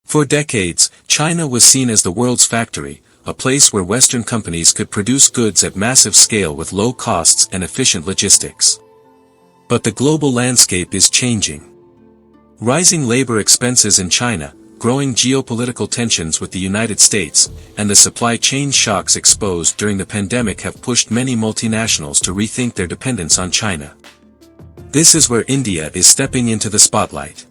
For decades, China was seen as the world's factory, a place where Western companies could produce goods at massive scale with low costs and efficient logistics. But the global landscape is changing. Rising labor expenses in China, growing geopolitical tensions with the United States, and the supply chain shocks exposed during the pandemic have pushed many multinationals to rethink their dependence on China. This is where India is stepping into the spotlight.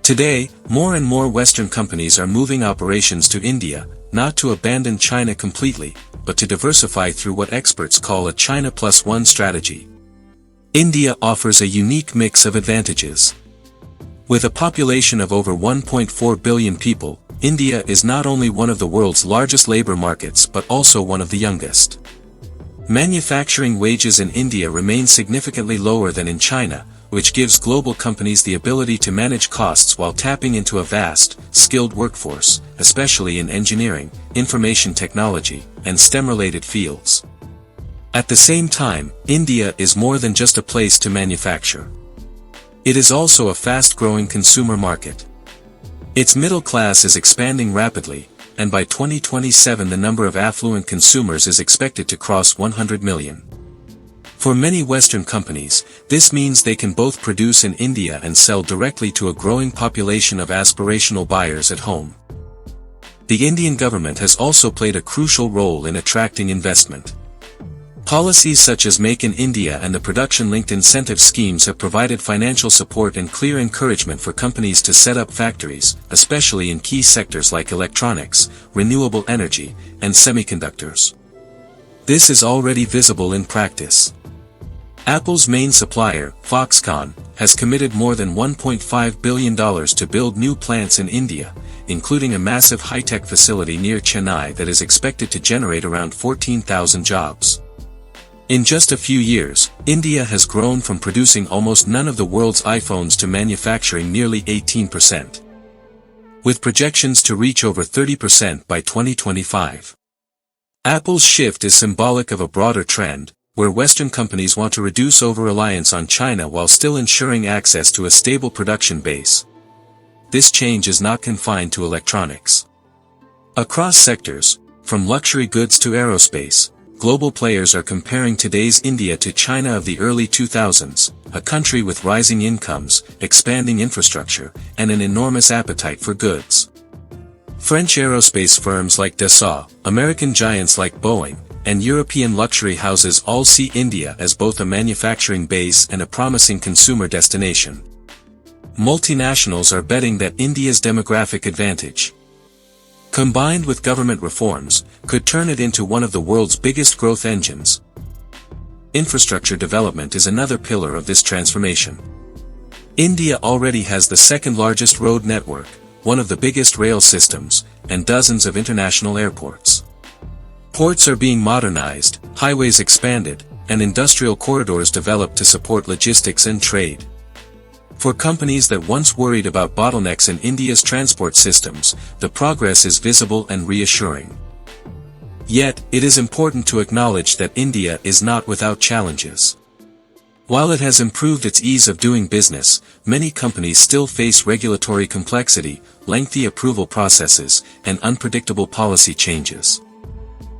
Today, more and more Western companies are moving operations to India, not to abandon China completely, but to diversify through what experts call a China Plus One strategy. India offers a unique mix of advantages. With a population of over 1.4 billion people, India is not only one of the world's largest labor markets but also one of the youngest. Manufacturing wages in India remain significantly lower than in China, which gives global companies the ability to manage costs while tapping into a vast, skilled workforce, especially in engineering, information technology, and STEM-related fields. At the same time, India is more than just a place to manufacture. It is also a fast-growing consumer market. Its middle class is expanding rapidly, and by 2027 the number of affluent consumers is expected to cross 100 million. For many Western companies, this means they can both produce in India and sell directly to a growing population of aspirational buyers at home. The Indian government has also played a crucial role in attracting investment. Policies such as Make in India and the production-linked incentive schemes have provided financial support and clear encouragement for companies to set up factories, especially in key sectors like electronics, renewable energy, and semiconductors. This is already visible in practice. Apple's main supplier, Foxconn, has committed more than $1.5 billion to build new plants in India, including a massive high-tech facility near Chennai that is expected to generate around 14,000 jobs. In just a few years, India has grown from producing almost none of the world's iPhones to manufacturing nearly 18%. With projections to reach over 30% by 2025. Apple's shift is symbolic of a broader trend, where Western companies want to reduce over-reliance on China while still ensuring access to a stable production base. This change is not confined to electronics. Across sectors, from luxury goods to aerospace, global players are comparing today's India to China of the early 2000s, a country with rising incomes, expanding infrastructure, and an enormous appetite for goods. French aerospace firms like Dassault, American giants like Boeing, and European luxury houses all see India as both a manufacturing base and a promising consumer destination. Multinationals are betting that India's demographic advantage, combined with government reforms, could turn it into one of the world's biggest growth engines. Infrastructure development is another pillar of this transformation. India already has the second-largest road network, one of the biggest rail systems, and dozens of international airports. Ports are being modernized, highways expanded, and industrial corridors developed to support logistics and trade. For companies that once worried about bottlenecks in India's transport systems, the progress is visible and reassuring. Yet, it is important to acknowledge that India is not without challenges. While it has improved its ease of doing business, many companies still face regulatory complexity, lengthy approval processes, and unpredictable policy changes.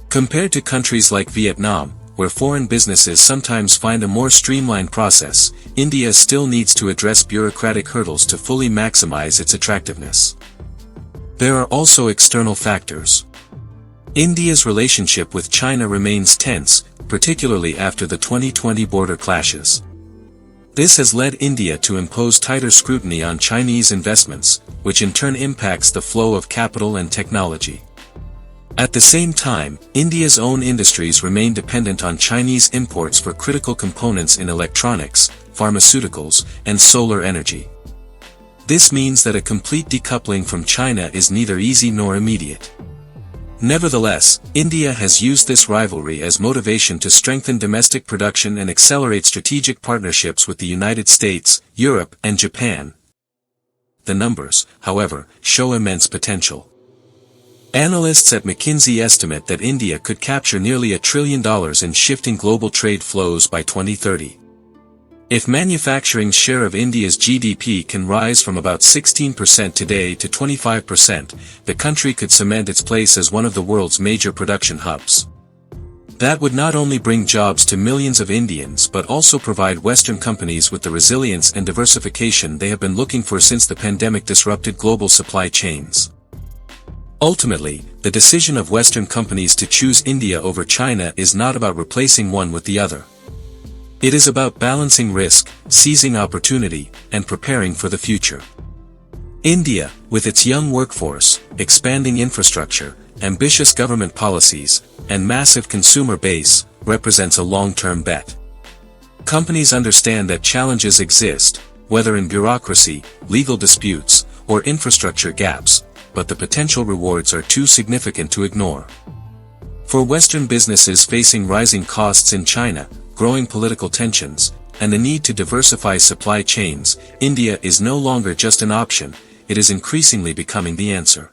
Compared to countries like Vietnam, where foreign businesses sometimes find a more streamlined process, India still needs to address bureaucratic hurdles to fully maximize its attractiveness. There are also external factors. India's relationship with China remains tense, particularly after the 2020 border clashes. This has led India to impose tighter scrutiny on Chinese investments, which in turn impacts the flow of capital and technology. At the same time, India's own industries remain dependent on Chinese imports for critical components in electronics, pharmaceuticals, and solar energy. This means that a complete decoupling from China is neither easy nor immediate. Nevertheless, India has used this rivalry as motivation to strengthen domestic production and accelerate strategic partnerships with the United States, Europe, and Japan. The numbers, however, show immense potential. Analysts at McKinsey estimate that India could capture nearly $1 trillion in shifting global trade flows by 2030. If manufacturing's share of India's GDP can rise from about 16% today to 25%, the country could cement its place as one of the world's major production hubs. That would not only bring jobs to millions of Indians but also provide Western companies with the resilience and diversification they have been looking for since the pandemic disrupted global supply chains. Ultimately, the decision of Western companies to choose India over China is not about replacing one with the other. It is about balancing risk, seizing opportunity, and preparing for the future. India, with its young workforce, expanding infrastructure, ambitious government policies, and massive consumer base, represents a long-term bet. Companies understand that challenges exist, whether in bureaucracy, legal disputes, or infrastructure gaps, but the potential rewards are too significant to ignore. For Western businesses facing rising costs in China, growing political tensions, and the need to diversify supply chains, India is no longer just an option, it is increasingly becoming the answer.